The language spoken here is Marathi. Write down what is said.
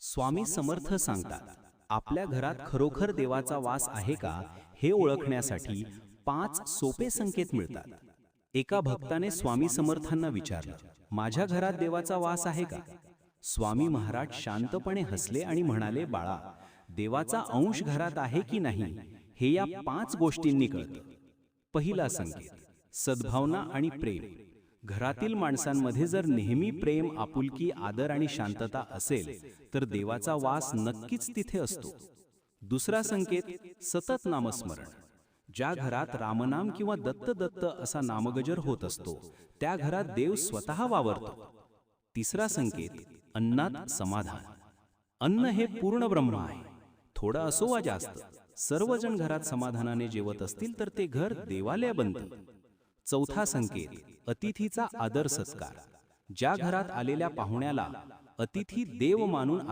स्वामी समर्थ सांगतात, आपल्या घरात खरोखर देवाचा वास आहे का हे ओळखण्यासाठी 5 सोपे संकेत मिळतात. एका भक्ताने स्वामी समर्थांना विचारलं, माझ्या घरात देवाचा वास आहे का? स्वामी महाराज शांतपणे हसले आणि म्हणाले, बाळा, देवाचा अंश घरात आहे की नाही हे या 5 गोष्टींनी कळतं. पहिला संकेत, सद्भावना आणि प्रेम. घरातील माणसांमध्ये जर नेहमी प्रेम, आपुलकी, आदर आणि शांतता असेल तर देवाचा वास नक्कीच तिथे असतो. दुसरा संकेत, सतत नामस्मरण. ज्या घरात रामनाम किंवा दत्त दत्त असा नामगजर होत असतो त्या घरात देव स्वतः वावरतो. तिसरा संकेत, अन्नात समाधान. अन्न हे पूर्ण ब्रह्म आहे. थोडं असो वा जास्त, सर्वजण घरात समाधानाने जेवत असतील तर ते घर देवालय बनतं. चौथा संकेत, अतिथीचा आदर सत्कार. ज्या घरात आलेल्या पाहुण्याला अतिथी देव मानून